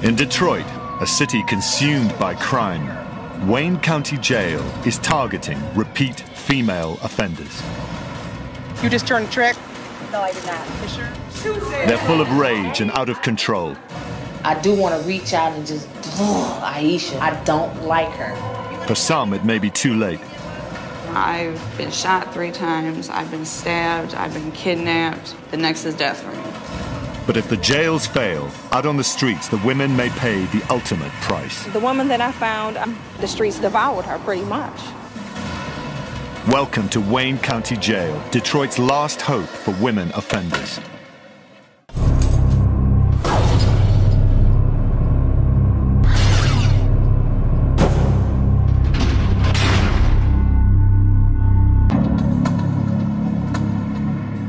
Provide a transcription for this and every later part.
In Detroit, a city consumed by crime, Wayne County Jail is targeting repeat female offenders. You just turned the trick? No, I did not. For sure? They're full of rage and out of control. I do want to reach out and just, Aisha, I don't like her. For some, it may be too late. I've been shot 3 times, I've been stabbed, I've been kidnapped. The next is death for me. But if the jails fail, out on the streets, the women may pay the ultimate price. The woman that I found, the streets devoured her pretty much. Welcome to Wayne County Jail, Detroit's last hope for women offenders.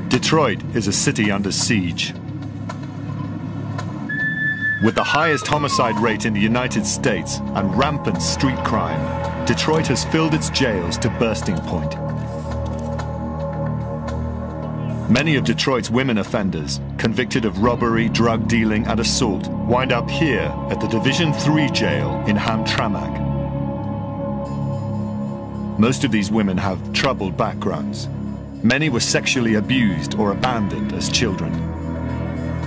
Detroit is a city under siege. With the highest homicide rate in the United States and rampant street crime, Detroit has filled its jails to bursting point. Many of Detroit's women offenders, convicted of robbery, drug dealing, and assault, wind up here at the Division III jail in Hamtramck. Most of these women have troubled backgrounds. Many were sexually abused or abandoned as children.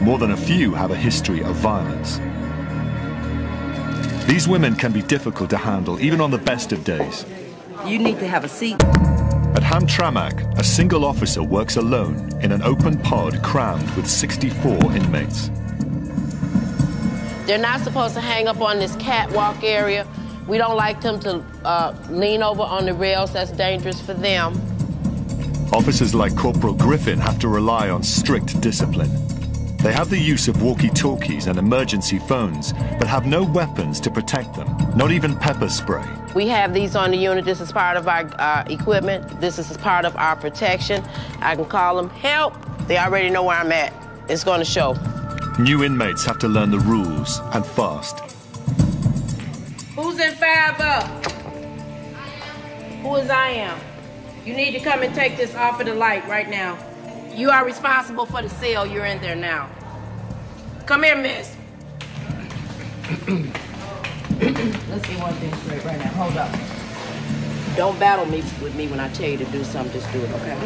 More than a few have a history of violence. These women can be difficult to handle, even on the best of days. You need to have a seat. At Hamtramck, a single officer works alone in an open pod crammed with 64 inmates. They're not supposed to hang up on this catwalk area. We don't like them to lean over on the rails. That's dangerous for them. Officers like Corporal Griffin have to rely on strict discipline. They have the use of walkie-talkies and emergency phones, but have no weapons to protect them, not even pepper spray. We have these on the unit. This is part of our equipment. This is part of our protection. I can call them, help. They already know where I'm at. It's going to show. New inmates have to learn the rules, and fast. Who's in 5 up? Who is I am? You need to come and take this off of the light right now. You are responsible for the cell. You're in there now. Come here, miss. Let's see one thing straight right now. Hold up. Don't battle me with me when I tell you to do something. Just do it, okay?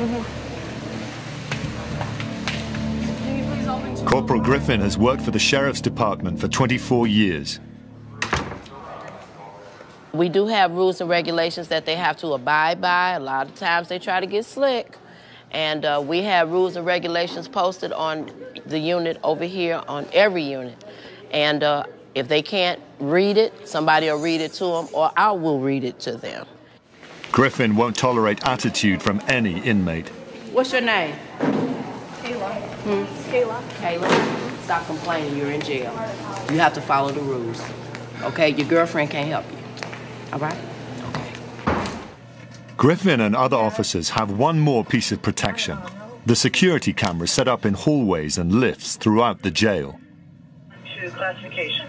Corporal Griffin has worked for the Sheriff's Department for 24 years. We do have rules and regulations that they have to abide by. A lot of times they try to get slick. And we have rules and regulations posted on the unit over here, on every unit. And if they can't read it, somebody will read it to them, or I will read it to them. Griffin won't tolerate attitude from any inmate. What's your name? Kayla. Kayla. Kayla, stop complaining. You're in jail. You have to follow the rules. Okay? Your girlfriend can't help you. All right? Griffin and other officers have one more piece of protection: the security cameras set up in hallways and lifts throughout the jail. To classification.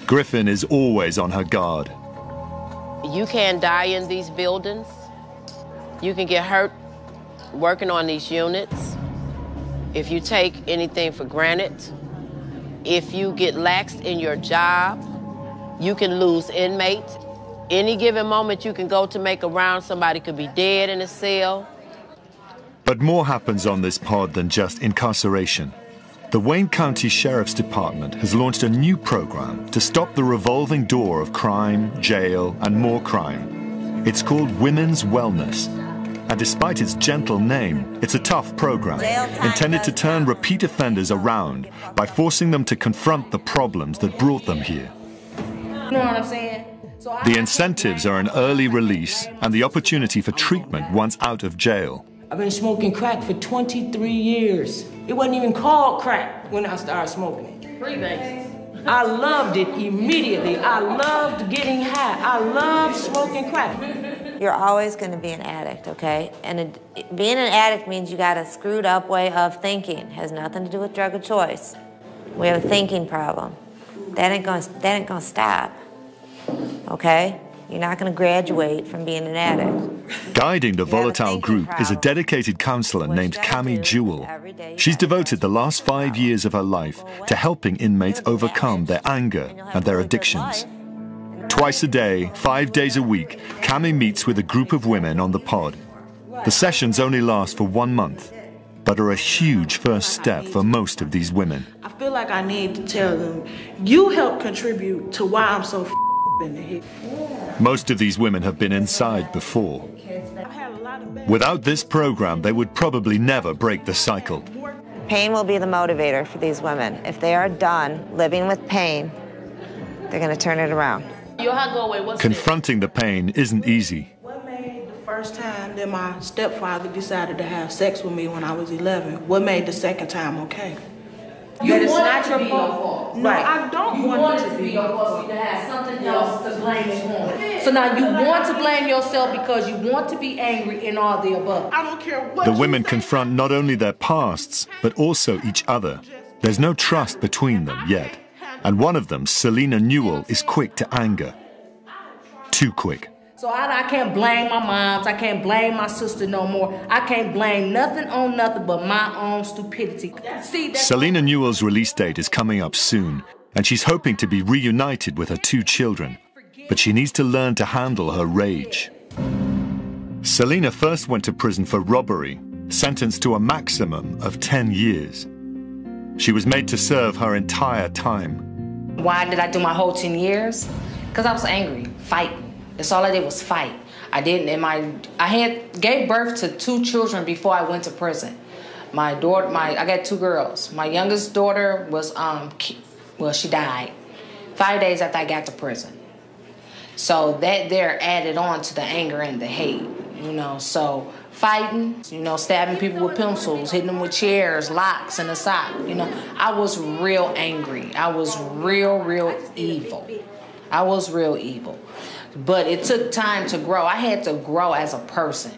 Griffin is always on her guard. You can die in these buildings. You can get hurt working on these units. If you take anything for granted, if you get laxed in your job, you can lose inmates. Any given moment you can go to make a round, somebody could be dead in a cell. But more happens on this pod than just incarceration. The Wayne County Sheriff's Department has launched a new program to stop the revolving door of crime, jail, and more crime. It's called Women's Wellness. And despite its gentle name, it's a tough program intended to turn repeat offenders around by forcing them to confront the problems that brought them here. You know what I'm saying? The incentives are an early release and the opportunity for treatment once out of jail. I've been smoking crack for 23 years. It wasn't even called crack when I started smoking it. Freebase. I loved it immediately. I loved getting high. I loved smoking crack. You're always going to be an addict, okay? And being an addict means you got a screwed up way of thinking. It has nothing to do with drug of choice. We have a thinking problem. That ain't gonna stop, okay? You're not going to graduate from being an addict. Guiding the volatile group is a dedicated counselor named Cami Jewell. She's devoted the last 5 years of her life to helping inmates overcome their anger and their addictions. Twice a day, 5 days a week, Cami meets with a group of women on the pod. The sessions only last for 1 month, but are a huge first step for most of these women. I feel like I need to tell them, you help contribute to why I'm so in the head. Most of these women have been inside before. Without this program, they would probably never break the cycle. Pain will be the motivator for these women. If they are done living with pain, they're going to turn it around. Confronting the pain isn't easy. What made the first time that my stepfather decided to have sex with me when I was 11? What made the second time okay? You want not your fault. No, right. I don't want it to be your fault. You have something else to blame it on. So now you want to blame yourself because you want to be angry and all the above. I don't care what the women confront not only their pasts, but also each other. There's no trust between them yet. And one of them, Selena Newell, is quick to anger. Too quick. So I can't blame my moms. I can't blame my sister no more. I can't blame nothing on nothing but my own stupidity. See, Selena Newell's release date is coming up soon, and she's hoping to be reunited with her 2 children. But she needs to learn to handle her rage. Selena first went to prison for robbery, sentenced to a maximum of 10 years. She was made to serve her entire time. Why did I do my whole 10 years? Because I was angry, fighting. That's all I did was fight. I gave birth to 2 children before I went to prison. I got 2 girls. My youngest daughter was, she died 5 days after I got to prison. So that there added on to the anger and the hate, so fighting, stabbing people with pencils, hitting them with chairs, locks, and a sock, I was real angry. I was real evil. I was real evil. But it took time to grow. I had to grow as a person.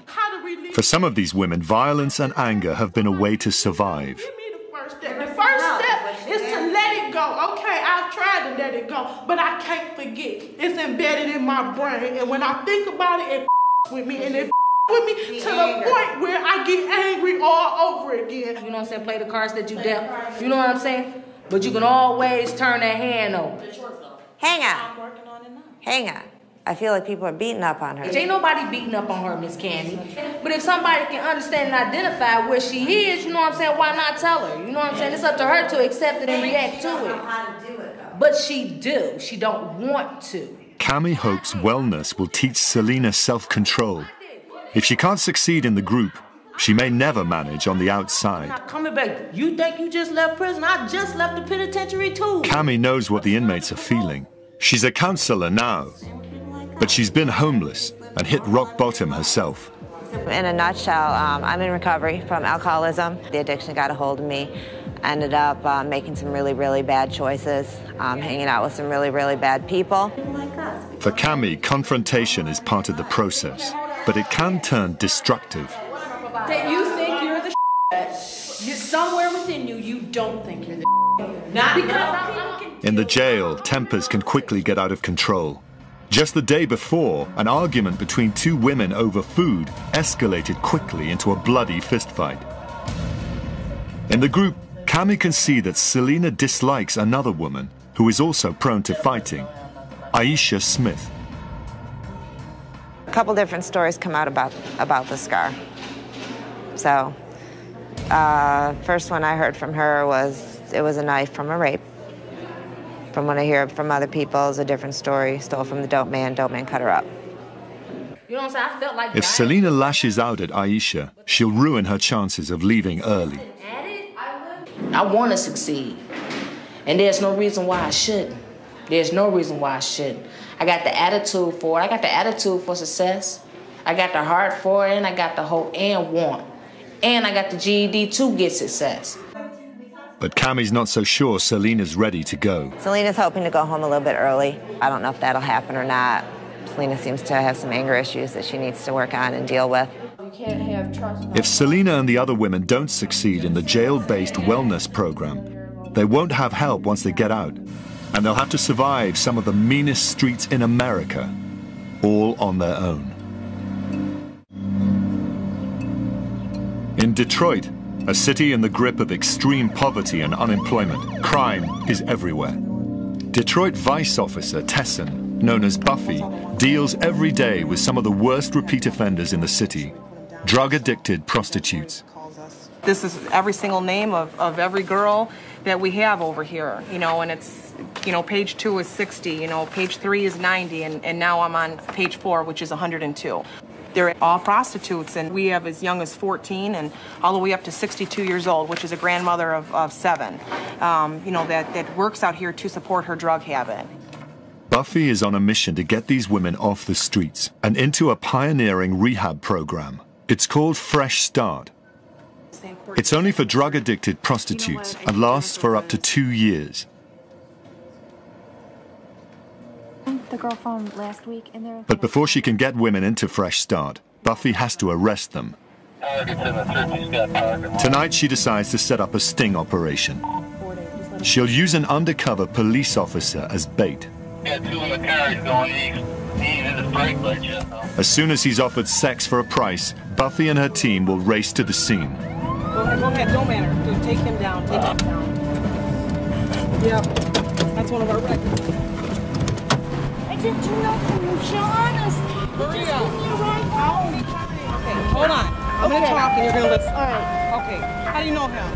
For some of these women, violence and anger have been a way to survive. Give me the first step. The first step is to let it go. Okay, I've tried to let it go, but I can't forget. It's embedded in my brain, and when I think about it, it with me, and it with me to the point where I get angry all over again. You know what I'm saying? Play the cards that you dealt. You know what I'm saying? But you can always turn that hand over. Hang on. Hang on. I feel like people are beating up on her. Ain't nobody beating up on her, Miss Candy. But if somebody can understand and identify where she is, you know what I'm saying, why not tell her? You know what I'm saying? It's up to her to accept it and react to it. But she do. She don't want to. Cami hopes wellness will teach Selena self-control. If she can't succeed in the group, she may never manage on the outside. Not coming back. You think you just left prison? I just left the penitentiary too. Cami knows what the inmates are feeling. She's a counselor now, but she's been homeless and hit rock bottom herself. In a nutshell, I'm in recovery from alcoholism. The addiction got a hold of me. Ended up making some really bad choices, hanging out with some really bad people. For Cami, confrontation is part of the process, but it can turn destructive. That you think you're the somewhere within you, you don't think you're the not because In the jail, tempers can quickly get out of control. Just the day before, an argument between 2 women over food escalated quickly into a bloody fistfight. In the group, Cami can see that Selena dislikes another woman who is also prone to fighting, Aisha Smith. A couple different stories come out about the scar. So, first one I heard from her was it was a knife from a rape. From what I hear from other people, it's a different story. Stole from the dope man cut her up. You know what I'm saying? I felt like if Selena lashes out at Aisha, she'll ruin her chances of leaving early. I want to succeed, and there's no reason why I shouldn't. There's no reason why I shouldn't. I got the attitude for it. I got the attitude for success. I got the heart for it, and I got the hope and want. And I got the GED to get success. But Cami's not so sure Selena's ready to go. Selena's hoping to go home a little bit early. I don't know if that'll happen or not. Selena seems to have some anger issues that she needs to work on and deal with. If Selena and the other women don't succeed in the jail-based wellness program, they won't have help once they get out, and they'll have to survive some of the meanest streets in America. all on their own. In Detroit, a city in the grip of extreme poverty and unemployment, crime is everywhere. Detroit Vice Officer Tesson, known as Buffy, deals every day with some of the worst repeat offenders in the city, drug-addicted prostitutes. This is every single name of every girl that we have over here, you know, and it's, you know, page 2 is 60, you know, page 3 is 90, and now I'm on page 4, which is 102. They're all prostitutes, and we have as young as 14 and all the way up to 62 years old, which is a grandmother of 7, you know, that works out here to support her drug habit. Buffy is on a mission to get these women off the streets and into a pioneering rehab program. It's called Fresh Start. It's only for drug-addicted prostitutes and lasts for up to 2 years. The girl from last week in there. But before she can get women into Fresh Start, Buffy has to arrest them. Tonight she decides to set up a sting operation. She'll use an undercover police officer as bait. As soon as he's offered sex for a price, Buffy and her team will race to the scene. Go ahead, don't matter. Take him down, take him down. Yep, that's one of our records. I didn't do nothing, you're honest. Hurry up. Okay, hold on. I'm gonna talk and you're gonna listen. All right. Okay, how do you know him?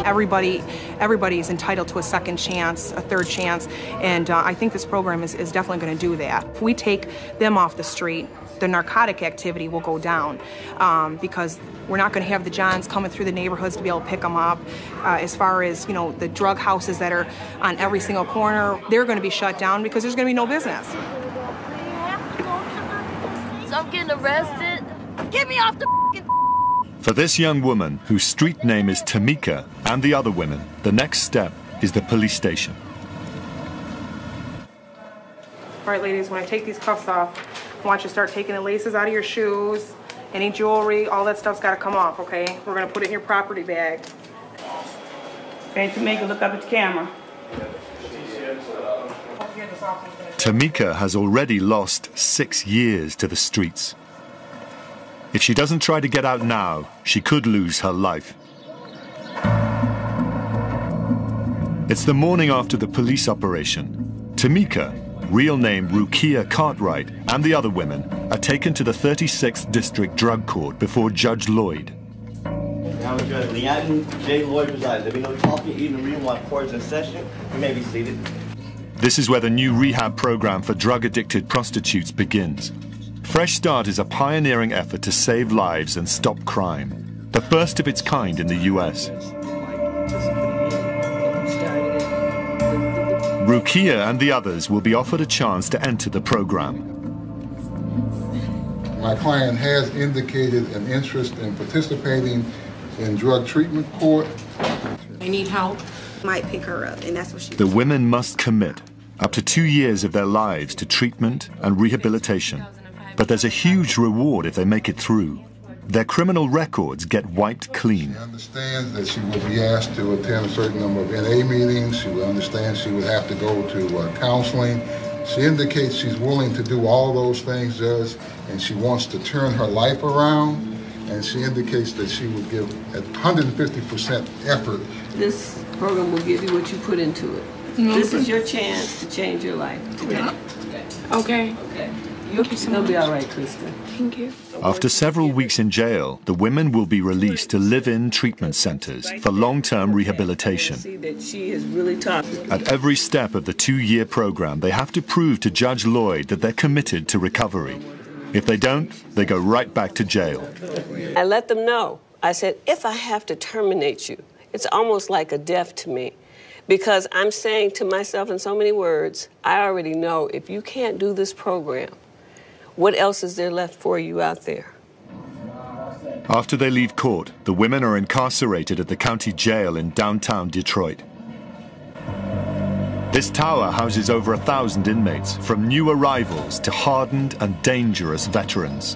Everybody is entitled to a second chance, a third chance, and I think this program is definitely going to do that. If we take them off the street, the narcotic activity will go down because we're not going to have the Johns coming through the neighborhoods to be able to pick them up. As far as, you know, the drug houses that are on every single corner, they're going to be shut down because there's going to be no business. So I'm getting arrested. Get me off the For this young woman, whose street name is Tamika, and the other women, the next step is the police station. All right, ladies, when I take these cuffs off, I want you to start taking the laces out of your shoes, any jewelry, all that stuff's got to come off, okay? We're going to put it in your property bag. Okay, Tamika, look up at the camera. Tamika has already lost 6 years to the streets. If she doesn't try to get out now, she could lose her life. It's the morning after the police operation. Tamika, real name Rukia Cartwright, and the other women are taken to the 36th District Drug Court before Judge Lloyd. Now, Judge Leon J. Lloyd presides. There be no talking, eating, or reading while court is in session. You may be seated. This is where the new rehab program for drug-addicted prostitutes begins. Fresh Start is a pioneering effort to save lives and stop crime, the first of its kind in the U.S. Rukia and the others will be offered a chance to enter the program. My client has indicated an interest in participating in drug treatment court. They need help. Might pick her up, and that's what she. The women must commit up to 2 years of their lives to treatment and rehabilitation. But there's a huge reward if they make it through. Their criminal records get wiped clean. She understands that she would be asked to attend a certain number of NA meetings. She would understand she would have to go to counseling. She indicates she's willing to do all those things, Judge, and she wants to turn her life around. And she indicates that she would give at 150% effort. This program will give you what you put into it. This is your chance to change your life today. Okay. Okay. You'll be all right, Krista. Thank you. After several weeks in jail, the women will be released to live-in treatment centers for long-term rehabilitation. See that she is really tough. At every step of the 2-year program, they have to prove to Judge Lloyd that they're committed to recovery. If they don't, they go right back to jail. I let them know. I said, if I have to terminate you, it's almost like a death to me. Because I'm saying to myself in so many words, I already know if you can't do this program, what else is there left for you out there? After they leave court, the women are incarcerated at the county jail in downtown Detroit. This tower houses over 1,000 inmates, from new arrivals to hardened and dangerous veterans.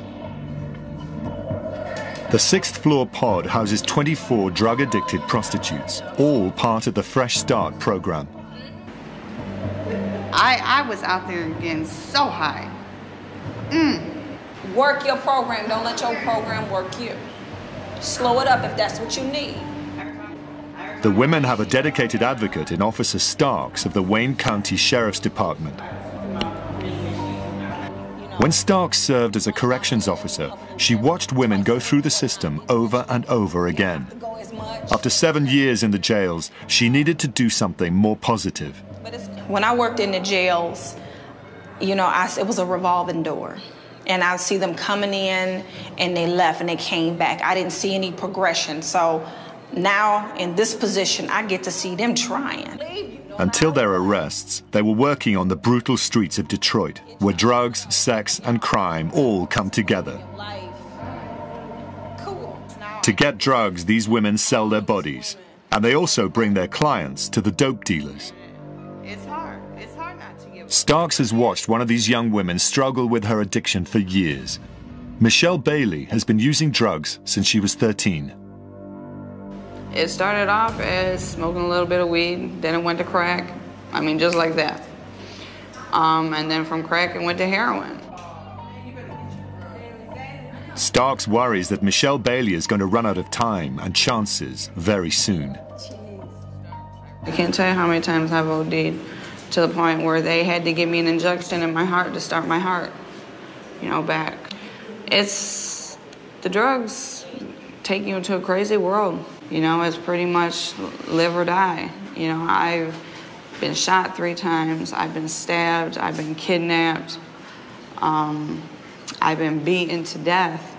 The 6th floor pod houses 24 drug-addicted prostitutes, all part of the Fresh Start program. I was out there getting so high. Work your program. Don't let your program work you. Slow it up if that's what you need. The women have a dedicated advocate in Officer Starks of the Wayne County Sheriff's Department. When Starks served as a corrections officer, she watched women go through the system over and over again. After 7 years in the jails, she needed to do something more positive. When I worked in the jails, you know, it was a revolving door. And I would see them coming in, and they left, and they came back. I didn't see any progression. So now, in this position, I get to see them trying. Until their arrests, they were working on the brutal streets of Detroit, where drugs, sex, and crime all come together. To get drugs, these women sell their bodies, and they also bring their clients to the dope dealers. It's hard. It's hard not to give. Starks has watched one of these young women struggle with her addiction for years. Michelle Bailey has been using drugs since she was 13. It started off as smoking a little bit of weed, then it went to crack. I mean, just like that. And then from crack, it went to heroin. Starks worries that Michelle Bailey is going to run out of time and chances very soon. I can't tell you how many times I've OD'd to the point where they had to give me an injection in my heart to start my heart, you know, back. It's, the drugs take you into a crazy world. You know, it's pretty much live or die. You know, I've been shot 3 times, I've been stabbed, I've been kidnapped, I've been beaten to death.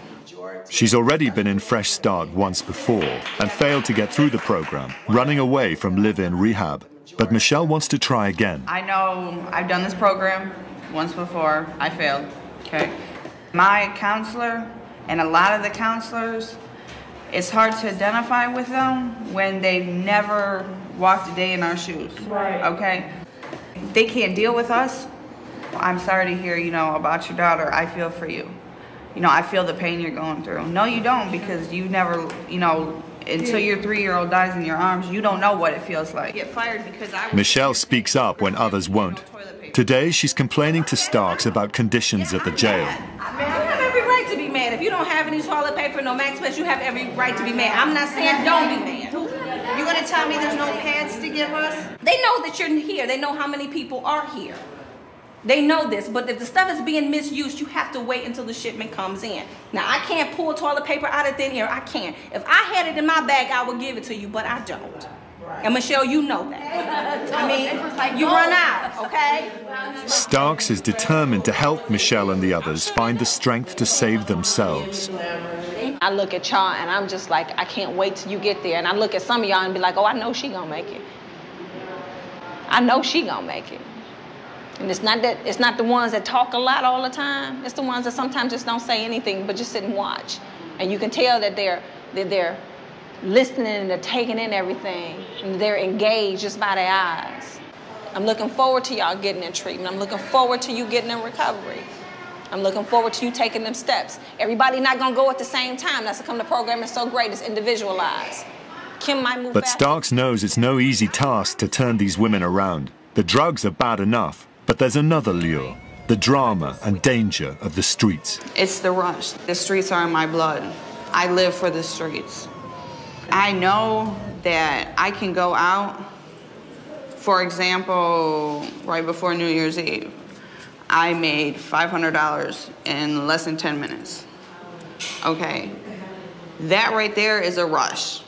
She's already been in Fresh Start once before and failed to get through the program, running away from live-in rehab. But Michelle wants to try again. I know I've done this program once before, I failed, okay? My counselor and a lot of the counselors, it's hard to identify with them when they never walked a day in our shoes, okay? They can't deal with us. I'm sorry to hear, you know, about your daughter. I feel for you. You know, I feel the pain you're going through. No, you don't, because you never, you know, until your 3-year-old dies in your arms, you don't know what it feels like. Get fired because Michelle speaks up when others won't. Today, she's complaining to Starks about conditions at the jail. To be mad. If you don't have any toilet paper, no max space, you have every right to be mad. I'm not saying don't be mad. You're gonna tell me there's no pads to give us? They know that you're here. They know how many people are here. They know this, but if the stuff is being misused, you have to wait until the shipment comes in. Now, I can't pull toilet paper out of thin air. I can't. If I had it in my bag, I would give it to you, but I don't. And Michelle, you know that. I mean, you run out, okay? Starks is determined to help Michelle and the others find the strength to save themselves. I look at y'all and I'm just like, I can't wait till you get there. And I look at some of y'all and be like, oh, I know she gonna make it. I know she gonna make it. And it's not the ones that talk a lot all the time. It's the ones that sometimes just don't say anything, but just sit and watch. And you can tell that they're listening and they're taking in everything. And they're engaged just by their eyes. I'm looking forward to y'all getting in treatment. I'm looking forward to you getting in recovery. I'm looking forward to you taking them steps. Everybody not gonna go at the same time. That's how come the program is so great. It's individualized. Kim might move But fast. Starks knows it's no easy task to turn these women around. The drugs are bad enough, but there's another lure, the drama and danger of the streets. It's the rush. The streets are in my blood. I live for the streets. I know that I can go out, for example, right before New Year's Eve. I made $500 in less than 10 minutes. Okay, that right there is a rush.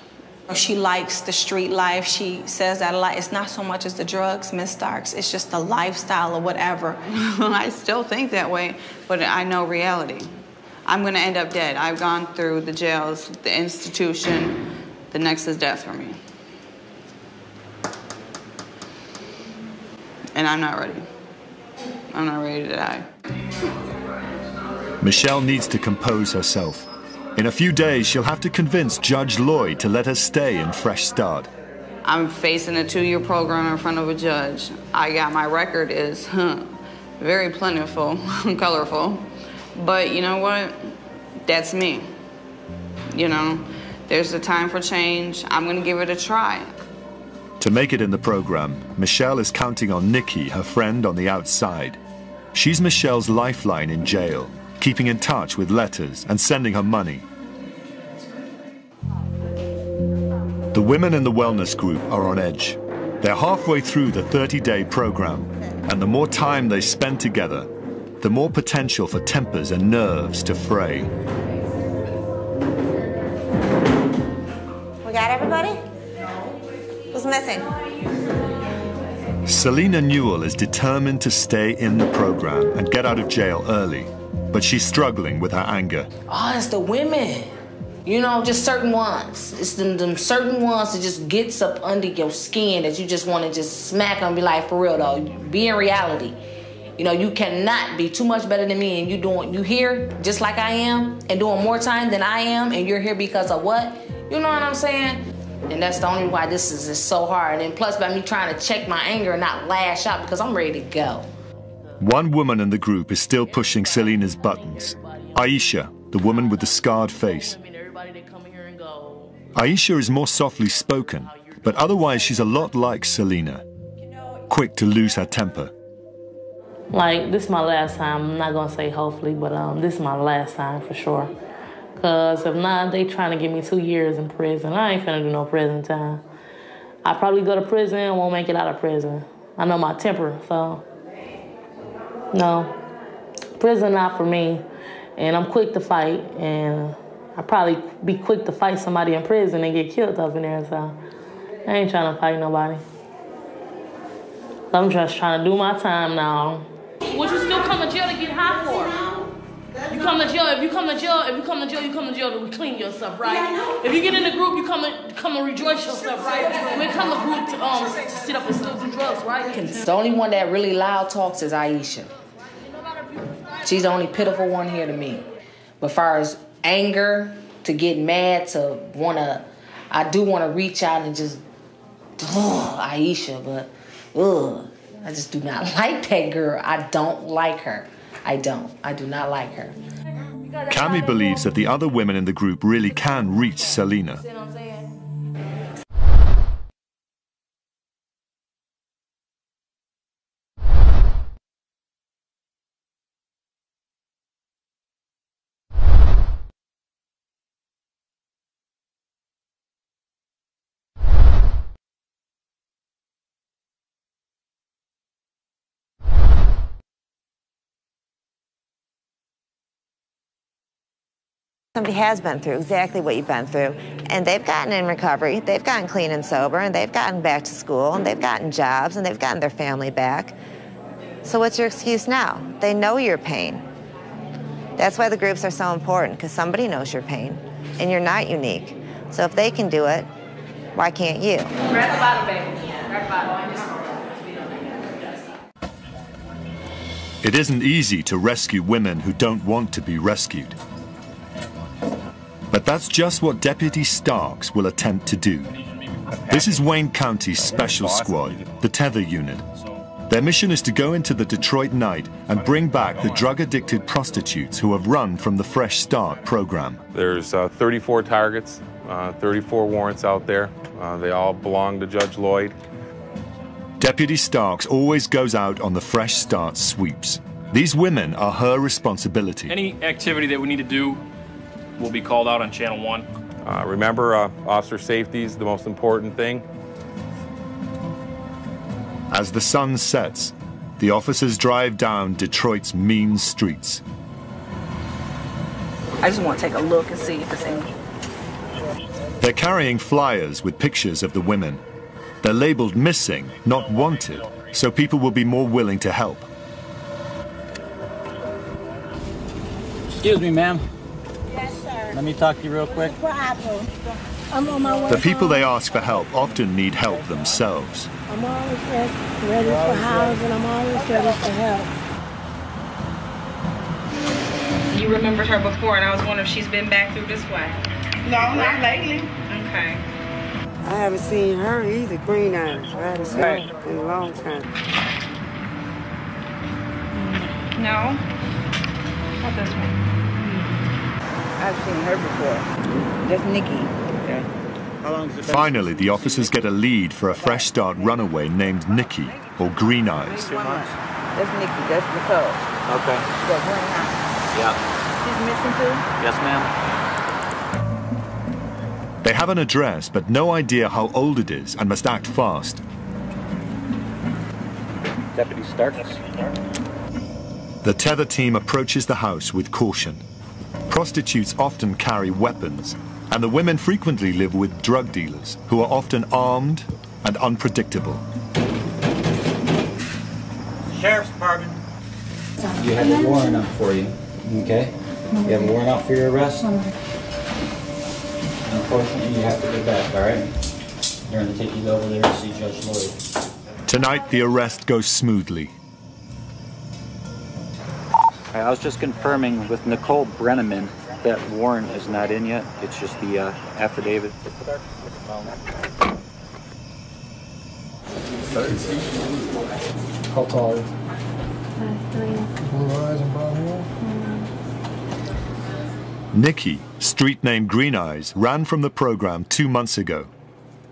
She likes the street life. She says that a lot. It's not so much as the drugs, Miss Starks. It's just the lifestyle or whatever. I still think that way, but I know reality. I'm gonna end up dead. I've gone through the jails, the institution. The next is death for me. And I'm not ready. I'm not ready to die. Michelle needs to compose herself. In a few days, she'll have to convince Judge Lloyd to let her stay in Fresh Start. I'm facing a 2-year program in front of a judge. My record is very plentiful, colorful. But you know what? That's me. You know, there's a time for change. I'm gonna give it a try. To make it in the program, Michelle is counting on Nikki, her friend on the outside. She's Michelle's lifeline in jail, keeping in touch with letters and sending her money. The women in the wellness group are on edge. They're halfway through the 30-day program, and the more time they spend together, the more potential for tempers and nerves to fray. We got everybody? Who's missing? Selena Newell is determined to stay in the program and get out of jail early, but she's struggling with her anger. Oh, it's the women. You know, just certain ones. It's them certain ones that just gets up under your skin that you just want to just smack them and be like, for real though, be in reality. You know, you cannot be too much better than me and you here just like I am and doing more time than I am and you're here because of what? You know what I'm saying? And that's the only why this is so hard. And plus by me trying to check my anger and not lash out because I'm ready to go. One woman in the group is still pushing Selena's buttons. Aisha, the woman with the scarred face. Aisha is more softly spoken, but otherwise she's a lot like Selena, quick to lose her temper. Like, this is my last time. I'm not gonna say hopefully, but this is my last time for sure. Cause if not, they trying to give me 2 years in prison. I ain't finna do no prison time. I probably go to prison and won't make it out of prison. I know my temper, so no. Prison not for me. And I'm quick to fight, and I probably be quick to fight somebody in prison and get killed up in there, so I ain't trying to fight nobody. I'm just trying to do my time now. Would you still come to jail to get high for? You come to jail, if you come to jail to clean yourself, right? If you get in the group, you come and rejoice yourself, right? We come to group to sit up and still do drugs, right? The only one that really loud talks is Aisha. She's the only pitiful one here to me. But as far as anger, to get mad, to wanna, I do wanna reach out and just, Aisha, but I just do not like that girl. I don't like her. I do not like her. Cami believes that the other women in the group really can reach Selena. Somebody has been through exactly what you've been through, and they've gotten in recovery, they've gotten clean and sober, and they've gotten back to school, and they've gotten jobs, and they've gotten their family back. So what's your excuse now? They know your pain. That's why the groups are so important, because somebody knows your pain, and you're not unique. So if they can do it, why can't you? Grab the bottle, baby. Grab the bottle. It isn't easy to rescue women who don't want to be rescued. But that's just what Deputy Starks will attempt to do. This is Wayne County's Special Squad, the Tether Unit. Their mission is to go into the Detroit night and bring back the drug-addicted prostitutes who have run from the Fresh Start program. There's 34 targets, 34 warrants out there. They all belong to Judge Lloyd. Deputy Starks always goes out on the Fresh Start sweeps. These women are her responsibility. Any activity that we need to do will be called out on Channel 1. Remember, officer safety is the most important thing. As the sun sets, the officers drive down Detroit's mean streets. I just want to take a look and see if it's in. They're carrying flyers with pictures of the women. They're labeled missing, not wanted, so people will be more willing to help. Excuse me, ma'am. Yes, sir. Let me talk to you real quick. No problem. I'm on my way. The people they ask for help often need help themselves. I'm always ready for housing. I'm always ready for help. You remembered her before, and I was wondering if she's been back through this way. No, not lately. Okay. I haven't seen her either, Green Eyes. I haven't seen her in a long time. No? Not this one. I've seen her before. That's Nikki. Okay. How long has it been? Finally, the officers get a lead for a Fresh Start runaway named Nikki, or Green Eyes. 2 months. That's Nikki. That's Nicole. Okay. She got green eyes. Yeah. She's missing too? Yes, ma'am. They have an address, but no idea how old it is and must act fast. Deputy Starks. The tether team approaches the house with caution. Prostitutes often carry weapons, and the women frequently live with drug dealers, who are often armed and unpredictable. Sheriff's Department. You have a warrant out for you, okay? You have a warrant out for your arrest? Unfortunately, you have to get back, all right? They're going to take you over there to see Judge Lloyd. Tonight, the arrest goes smoothly. I was just confirming with Nicole Brenneman that warrant is not in yet. It's just the affidavit. How tall are you? 5'3". Blue eyes and brown hair? Nikki, street name Green Eyes, ran from the program 2 months ago.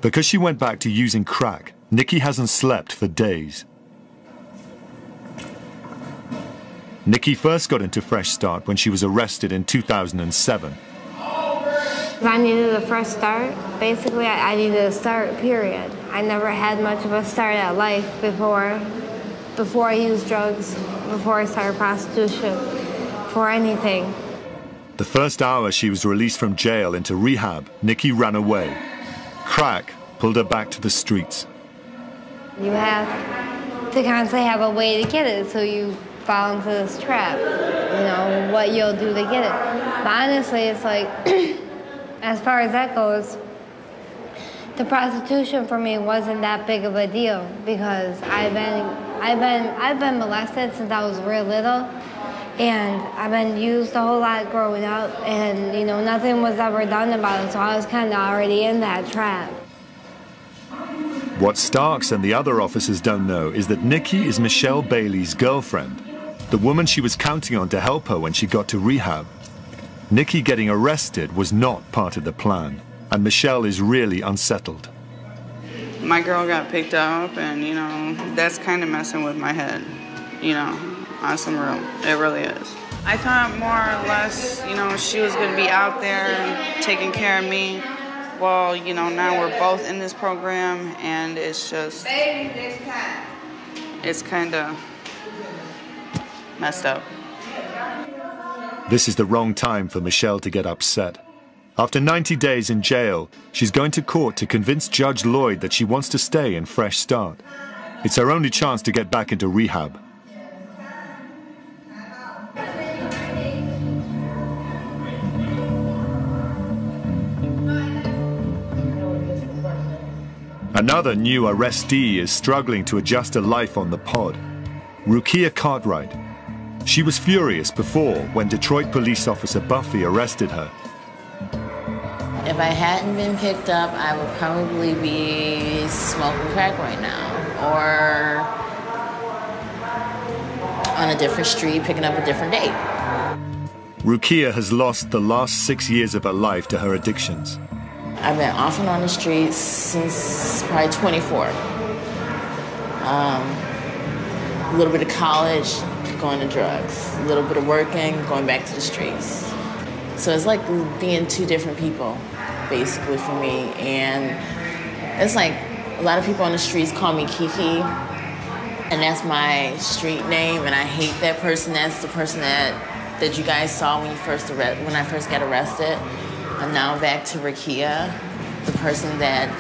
Because she went back to using crack, Nikki hasn't slept for days. Nikki first got into Fresh Start when she was arrested in 2007. I needed a fresh start. Basically, I needed a start, period. I never had much of a start at life before I used drugs, before I started prostitution, for anything. The first hour she was released from jail into rehab, Nikki ran away. Crack pulled her back to the streets. You have to constantly have a way to get it, so you fall into this trap, you know, what you'll do to get it. But honestly, it's like, as far as that goes, the prostitution for me wasn't that big of a deal because I've been molested since I was real little, and I've been used a whole lot growing up, and you know, nothing was ever done about it, so I was kind of already in that trap. What Starks and the other officers don't know is that Nikki is Michelle Bailey's girlfriend, the woman she was counting on to help her when she got to rehab. Nikki getting arrested was not part of the plan, and Michelle is really unsettled. My girl got picked up, and, you know, that's kind of messing with my head, you know, on some real, it really is. I thought more or less, you know, she was going to be out there and taking care of me. Well, you know, now we're both in this program, and it's just, it's kind of messed up. This is the wrong time for Michelle to get upset. After 90 days in jail, she's going to court to convince Judge Lloyd that she wants to stay in Fresh Start. It's her only chance to get back into rehab. Another new arrestee is struggling to adjust her life on the pod. Rukia Cartwright. She was furious before when Detroit police officer Buffy arrested her. If I hadn't been picked up, I would probably be smoking crack right now, or on a different street, picking up a different date. Rukia has lost the last 6 years of her life to her addictions. I've been off and on the streets since probably 24. A little bit of college, going to drugs. A little bit of working, going back to the streets. So it's like being two different people, basically, for me. And it's like a lot of people on the streets call me Kiki, and that's my street name, and I hate that person. That's the person that you guys saw when I first got arrested. I'm now back to Rukia, the person that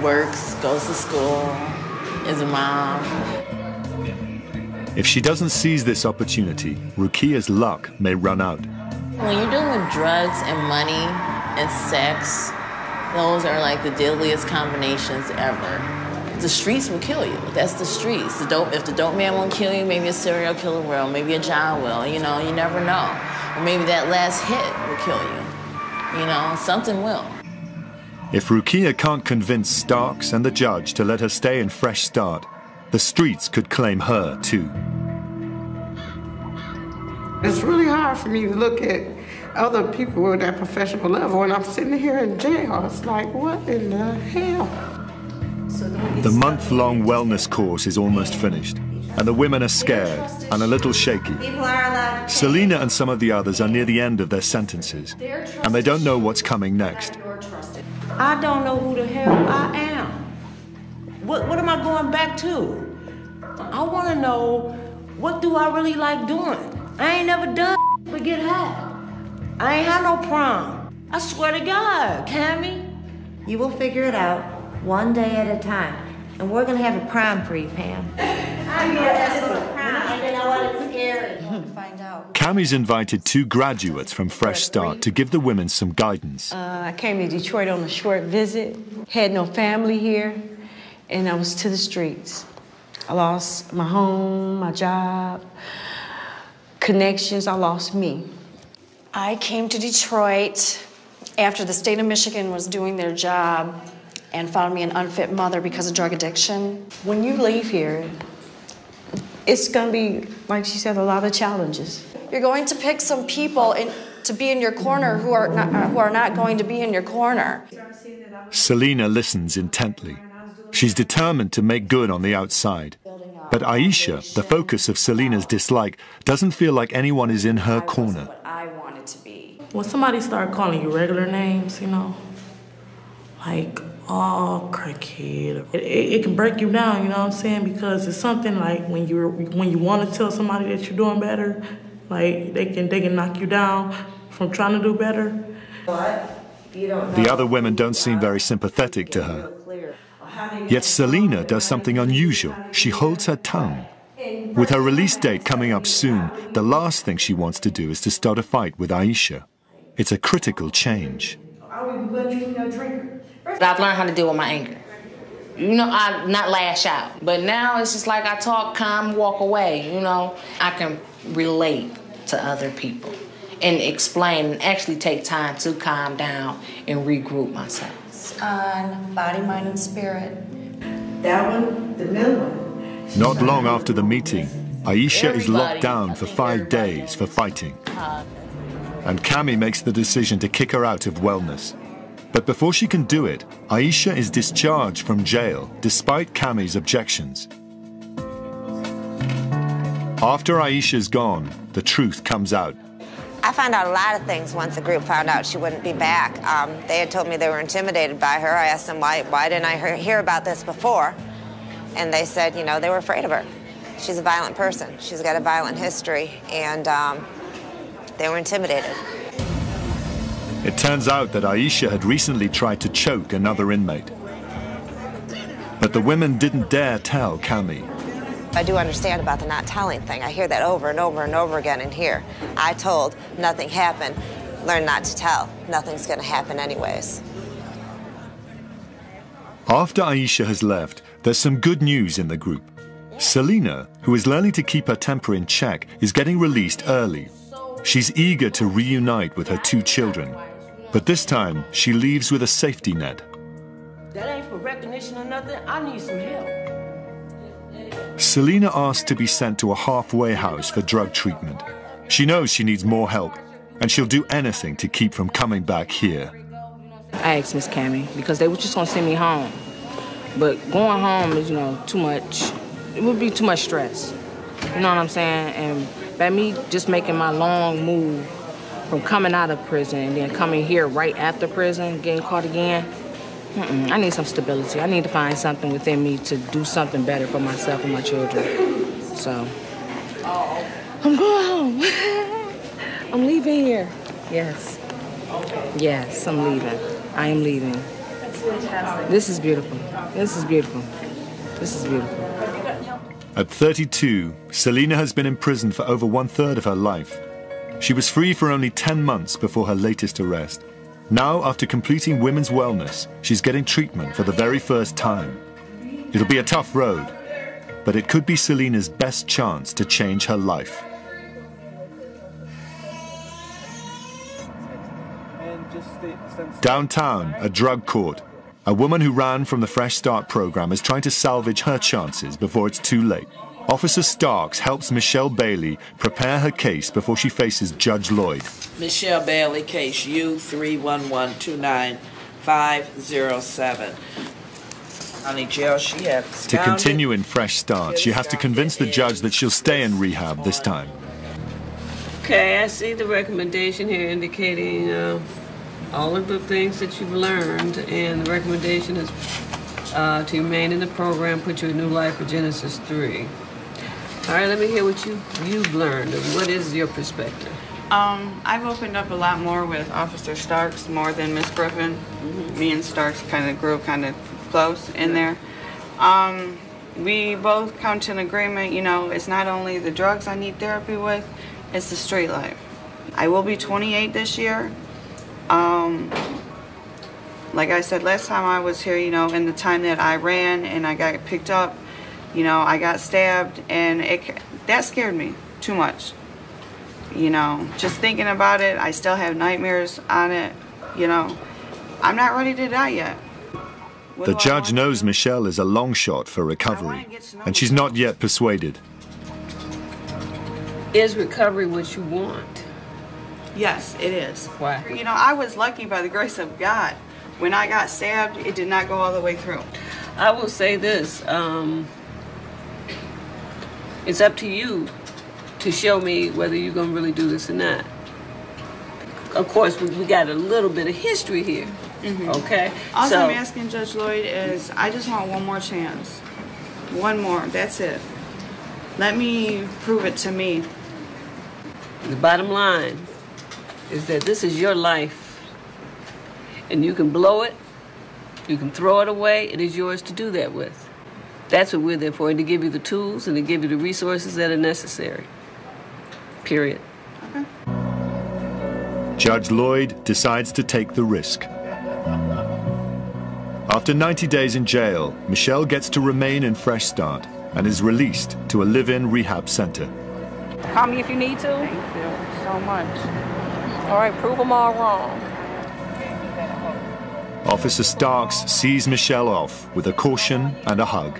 works, goes to school, is a mom. If she doesn't seize this opportunity, Rukia's luck may run out. When you're dealing with drugs and money and sex, those are like the deadliest combinations ever. The streets will kill you. That's the streets. If the dope man won't kill you, maybe a serial killer will, maybe a John will, you know, you never know. Or maybe that last hit will kill you. You know, something will. If Rukia can't convince Starks and the judge to let her stay in Fresh Start, the streets could claim her too. It's really hard for me to look at other people at that professional level when I'm sitting here in jail. It's like, what in the hell? The month-long wellness course is almost finished. and the women are scared and a little shaky. Selena and some of the others are near the end of their sentences, and they don't know what's coming next. I don't know who the hell I am. What am I going back to? I want to know, what do I really like doing? I ain't never done but get high. I ain't had no prom. I swear to God, Cammy. You will figure it out one day at a time. And we're going to have a prom for you, Pam. I know that's a prom. You know what? It's scary. Find out. Cammy's invited 2 graduates from Fresh Start to give the women some guidance. I came to Detroit on a short visit, had no family here, and I was to the streets. I lost my home, my job, connections. I lost me. I came to Detroit after the state of Michigan was doing their job and found me an unfit mother because of drug addiction. When you leave here, it's gonna be, like she said, a lot of challenges. You're going to pick some people to be in your corner who are not going to be in your corner. Selena listens intently. She's determined to make good on the outside. But Aisha, the focus of Selena's dislike, doesn't feel like anyone is in her corner. I wanted to be. When somebody start calling you regular names, you know, like, oh, crackhead, it can break you down, you know what I'm saying? Because it's something like when you want to tell somebody that you're doing better, like they can knock you down from trying to do better. What? You don't know. The other women don't seem very sympathetic to her. Yet Selena does something unusual. She holds her tongue. With her release date coming up soon, the last thing she wants to do is to start a fight with Aisha. It's a critical change. I've learned how to deal with my anger. You know, I not lash out. But now it's just like I talk calm, walk away, you know. I can relate to other people and explain and actually take time to calm down and regroup myself. On body, mind, and spirit. That one, the middle one. Not long after the meeting, Aisha is locked down for 5 days for fighting. And Cammy makes the decision to kick her out of wellness. But before she can do it, Aisha is discharged from jail despite Cammy's objections. After Aisha's gone, the truth comes out. I found out a lot of things once the group found out she wouldn't be back. They had told me they were intimidated by her. I asked them, why didn't I hear about this before? And they said, you know, they were afraid of her. She's a violent person. She's got a violent history, and they were intimidated. It turns out that Aisha had recently tried to choke another inmate. But the women didn't dare tell Cammy. I do understand about the not telling thing. I hear that over and over and over again in here. I told, nothing happened. Learn not to tell. Nothing's going to happen anyways. After Aisha has left, there's some good news in the group. Selena, who is learning to keep her temper in check, is getting released early. She's eager to reunite with her 2 children. But this time, she leaves with a safety net. That ain't for recognition or nothing. I need some help. Selena asked to be sent to a halfway house for drug treatment. She knows she needs more help, and she'll do anything to keep from coming back here. I asked Miss Cammy because they were just gonna send me home. But going home is, you know, too much. It would be too much stress. You know what I'm saying? And by me just making my long move from coming out of prison and then coming here right after prison, getting caught again, I need some stability. I need to find something within me to do something better for myself and my children. So, I'm going home. I'm leaving here. Yes. Yes, I'm leaving. I am leaving. That's fantastic. This is beautiful. This is beautiful. This is beautiful. At 32, Selena has been in prison for over 1/3 of her life. She was free for only 10 months before her latest arrest. Now, after completing women's wellness, she's getting treatment for the very first time. It'll be a tough road, but it could be Selena's best chance to change her life. Downtown, a drug court. A woman who ran from the Fresh Start program is trying to salvage her chances before it's too late. Officer Starks helps Michelle Bailey prepare her case before she faces Judge Lloyd. Michelle Bailey, case U31129507. County Jail, she had To continue in Fresh Start, you have to convince the judge that she'll stay in rehab this time. Okay, I see the recommendation here indicating all of the things that you've learned, and the recommendation is to remain in the program, put you in new life for Genesis 3. All right, let me hear what you've learned, and what is your perspective? I've opened up a lot more with Officer Starks, more than Miss Griffin. Me and Starks kind of grew kind of close in there. We both come to an agreement, you know, it's not only the drugs I need therapy with, it's the street life. I will be 28 this year. Like I said last time I was here, you know, in the time that I ran and I got picked up, you know, I got stabbed, and that scared me too much. You know, just thinking about it, I still have nightmares on it. You know, I'm not ready to die yet. The judge knows Michelle is a long shot for recovery, and she's not yet persuaded. Is recovery what you want? Yes, it is. Why? You know, I was lucky by the grace of God. When I got stabbed, it did not go all the way through. I will say this, it's up to you to show me whether you're going to really do this or not. Of course, we got a little bit of history here, okay? All So, I'm asking Judge Lloyd is, I just want one more chance. One more, that's it. Let me prove it to me. the bottom line is that this is your life, and you can blow it, you can throw it away, it is yours to do that with. That's what we're there for, and to give you the tools and to give you the resources that are necessary. Period. Judge Lloyd decides to take the risk. After 90 days in jail, Michelle gets to remain in Fresh Start and is released to a live-in rehab center. Call me if you need to. Thank you so much. All right, prove them all wrong. Officer Starks sees Michelle off with a caution and a hug.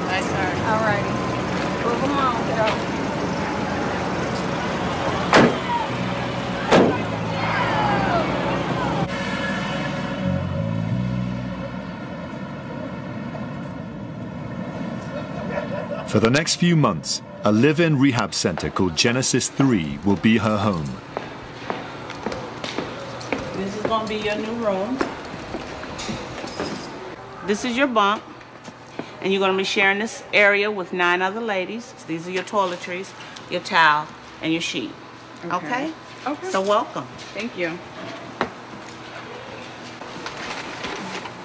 Nice, sir. All righty. Prove them all, Joe. For the next few months, a live-in rehab center called Genesis 3 will be her home. This is gonna be your new room. This is your bunk, and you're gonna be sharing this area with 9 other ladies. These are your toiletries, your towel, and your sheet. Okay? Okay. So welcome. Thank you.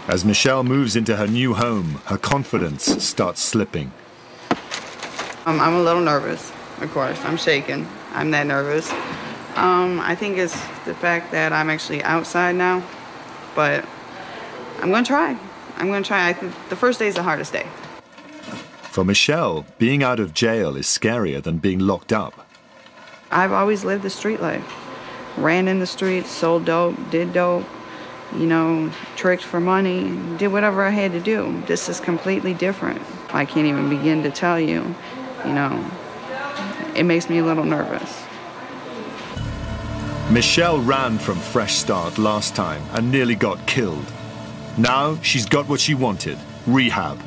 As Michelle moves into her new home, her confidence starts slipping. I'm a little nervous, of course. I'm shaking. I'm that nervous. I think it's the fact that I'm actually outside now, but I'm gonna try. I think the first day is the hardest day. For Michelle, being out of jail is scarier than being locked up. I've always lived the street life. Ran in the streets, sold dope, did dope, you know, tricked for money, did whatever I had to do. This is completely different. I can't even begin to tell you, you know, it makes me a little nervous. Michelle ran from Fresh Start last time and nearly got killed. Now she's got what she wanted, rehab.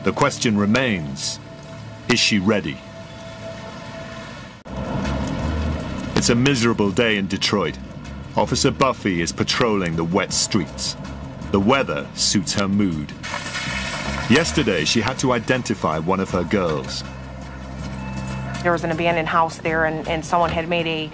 The question remains, is she ready? It's a miserable day in Detroit. Officer Buffy is patrolling the wet streets. The weather suits her mood. Yesterday, she had to identify one of her girls. There was an abandoned house there, and someone had made a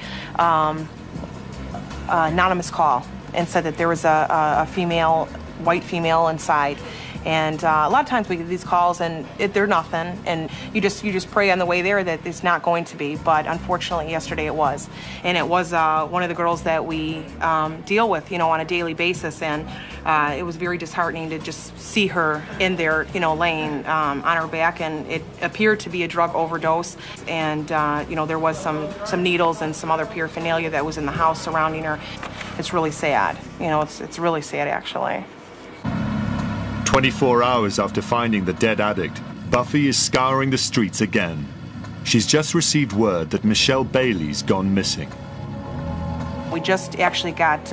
anonymous call and said that there was a female, white female inside. And a lot of times we get these calls and they're nothing, and you just pray on the way there that it's not going to be. But unfortunately, yesterday it was, and it was one of the girls that we deal with, you know, on a daily basis, and it was very disheartening to just see her in there, you know, laying on her back, and it appeared to be a drug overdose, and you know, there was some needles and some other paraphernalia that was in the house surrounding her. It's really sad, you know, it's really sad actually. 24 hours after finding the dead addict, Buffy is scouring the streets again. She's just received word that Michelle Bailey's gone missing. We just actually got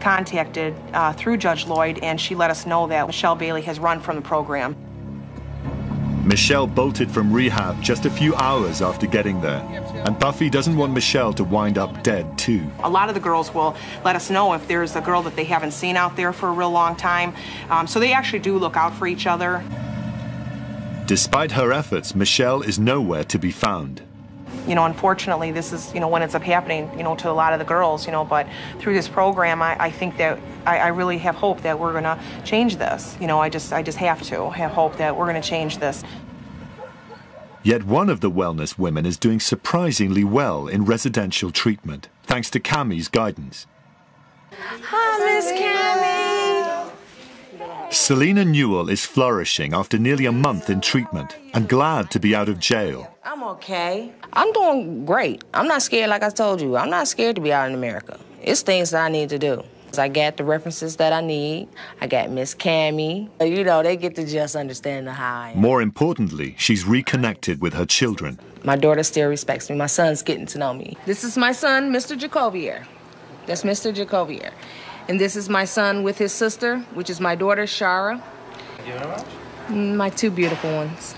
contacted through Judge Lloyd, and she let us know that Michelle Bailey has run from the program. Michelle bolted from rehab just a few hours after getting there, and Buffy doesn't want Michelle to wind up dead too. A lot of the girls will let us know if there's a girl that they haven't seen out there for a real long time, so they actually do look out for each other. Despite her efforts, Michelle is nowhere to be found. You know, unfortunately, this is, you know, when it's up happening, you know, to a lot of the girls, you know, but through this program, I think that I really have hope that we're going to change this. You know, I just have to have hope that we're going to change this. Yet one of the wellness women is doing surprisingly well in residential treatment, thanks to Cammie's guidance. Hi, Miss Cammie. Selena Newell is flourishing after nearly a month in treatment and glad to be out of jail. I'm okay. I'm doing great. I'm not scared, like I told you. I'm not scared to be out in America. It's things that I need to do. I got the references that I need. I got Miss Cammie. You know, they get to just understand how I am. More importantly, she's reconnected with her children. My daughter still respects me. My son's getting to know me. This is my son, Mr. Jacobier. That's Mr. Jacobier. And this is my son with his sister, which is my daughter, Shara. You know much? My two beautiful ones.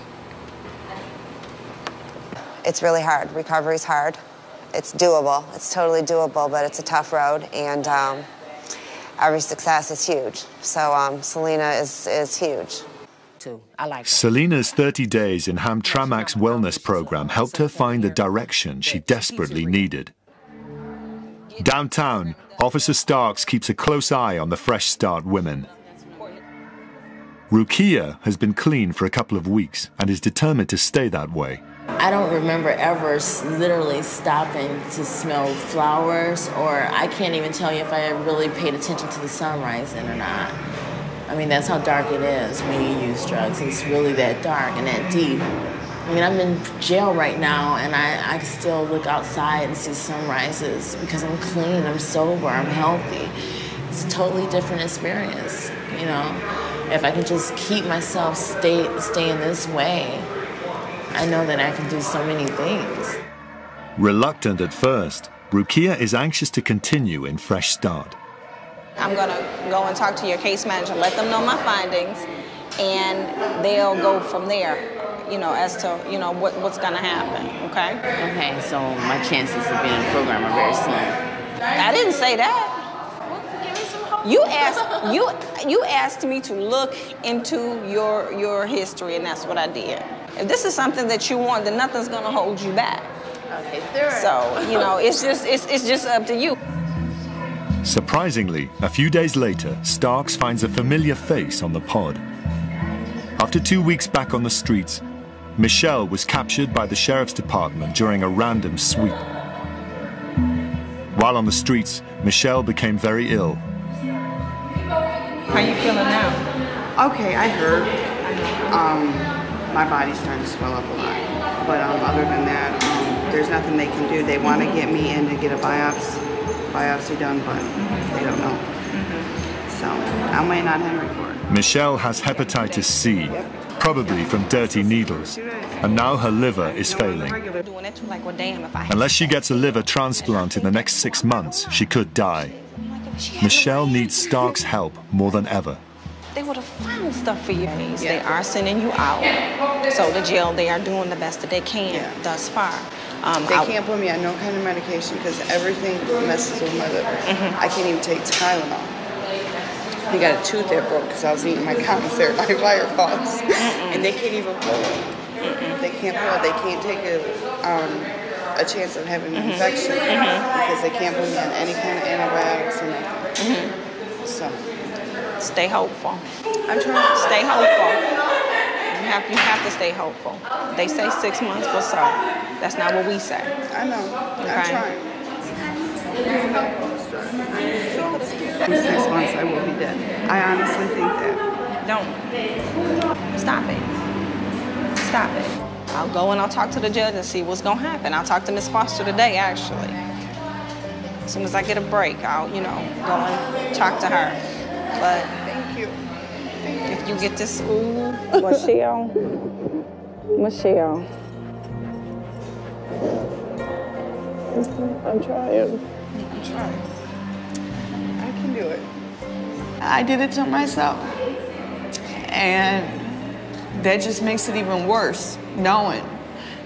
It's really hard. Recovery's hard. It's doable. It's totally doable, but it's a tough road, and every success is huge. So Selena is huge. Selena's 30 days in Hamtramck's wellness program helped her find the direction she desperately needed. Downtown, Officer Starks keeps a close eye on the Fresh Start women. Rukia has been clean for a couple of weeks and is determined to stay that way. I don't remember ever literally stopping to smell flowers, or I can't even tell you if I really paid attention to the sun rising or not. I mean, that's how dark it is when you use drugs. It's really that dark and that deep. I mean, I'm in jail right now, and I still look outside and see sunrises because I'm clean, I'm sober, I'm healthy. It's a totally different experience, you know. If I can just keep myself staying this way, I know that I can do so many things. Reluctant at first, Rukia is anxious to continue in Fresh Start. I'm gonna go and talk to your case manager, let them know my findings, and they'll go from there, you know, as to, you know, what's gonna happen, okay? Okay, so my chances of being in the program are very slim. I didn't say that. You asked me to look into your history, and that's what I did. If this is something that you want, then nothing's gonna hold you back. Okay, sure. So, you know, it's just up to you. Surprisingly, a few days later, Starks finds a familiar face on the pod. After 2 weeks back on the streets, Michelle was captured by the sheriff's department during a random sweep. While on the streets, Michelle became very ill. How you feeling now? Okay, I heard. My body's starting to swell up a lot. But other than that, there's nothing they can do. They want to get me in to get a biopsy done, but they don't know. So I might not have it for it. Michelle has hepatitis C, probably from dirty needles, and now her liver is failing. Unless she gets a liver transplant in the next 6 months, she could die. Michelle needs Stark's help more than ever. They would have found stuff for you. They are sending you out. So the jail, they are doing the best that they can thus far. They can't put me on no kind of medication because everything messes with my liver. I can't even take Tylenol. They got a tooth that broke because I was eating my commissary like fireballs. And they can't even pull it. They can't pull it. They can't take a chance of having an infection because they can't put me on any kind of antibiotics or nothing. So, stay hopeful. I'm trying to stay hopeful. You have to stay hopeful. They say 6 months, but so that's not what we say. I know. Okay? I'm trying. In 6 months, I will be dead. I honestly think that. Don't. Stop it. Stop it. I'll go and I'll talk to the judge and see what's gonna happen. I'll talk to Miss Foster today, actually. As soon as I get a break, I'll, you know, go and talk to her. But thank you. If you get this, ooh, Michelle. I'm trying. Try. I can do it. I did it to myself. And that just makes it even worse, knowing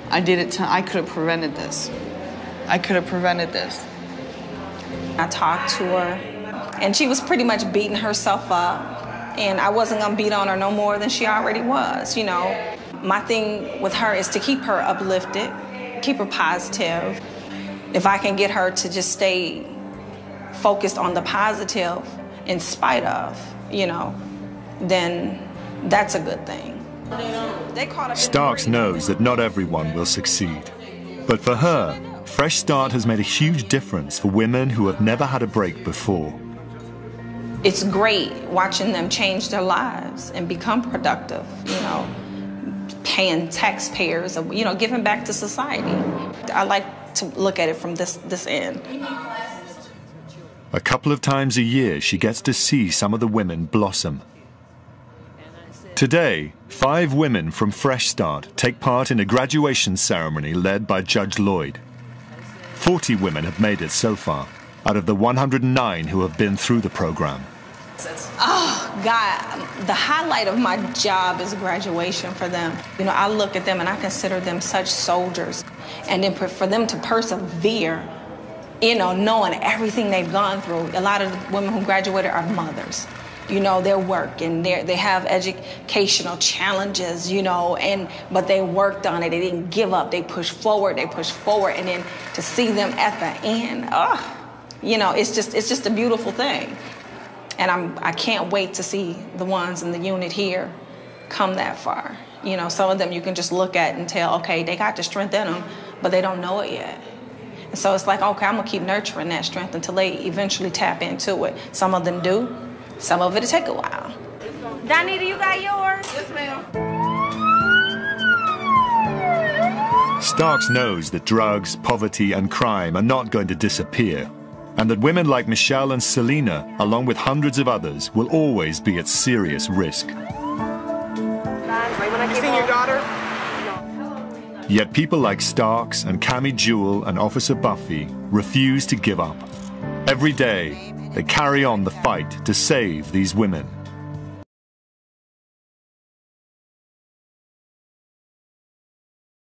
I did it to, I could have prevented this. I could have prevented this. I talked to her, and she was pretty much beating herself up, and I wasn't gonna beat on her no more than she already was, you know. My thing with her is to keep her uplifted, keep her positive. If I can get her to just stay focused on the positive in spite of, you know, then that's a good thing. Starks knows that not everyone will succeed. But for her, Fresh Start has made a huge difference for women who have never had a break before. It's great watching them change their lives and become productive, you know, paying taxpayers, you know, giving back to society. I like to look at it from this end. A couple of times a year, she gets to see some of the women blossom. Today, 5 women from Fresh Start take part in a graduation ceremony led by Judge Lloyd. 40 women have made it so far, out of the 109 who have been through the program. Oh, God, the highlight of my job is graduation for them. You know, I look at them and I consider them such soldiers. And then for them to persevere, you know, knowing everything they've gone through. A lot of the women who graduated are mothers. You know, their work and they have educational challenges, you know, but they worked on it. They didn't give up. They pushed forward. And then to see them at the end, you know, it's just a beautiful thing. And I can't wait to see the ones in the unit here come that far. You know, some of them you can just look at and tell, okay, they got the strength in them, but they don't know it yet. And so it's like, okay, I'm gonna keep nurturing that strength until they eventually tap into it. Some of them do. Some of it'll take a while. Donita, you got yours? Yes, ma'am. Starks knows that drugs, poverty, and crime are not going to disappear, and that women like Michelle and Selena, along with hundreds of others, will always be at serious risk. You seen your daughter? Yet people like Starks and Cammie Jewel and Officer Buffy refuse to give up. Every day, they carry on the fight to save these women.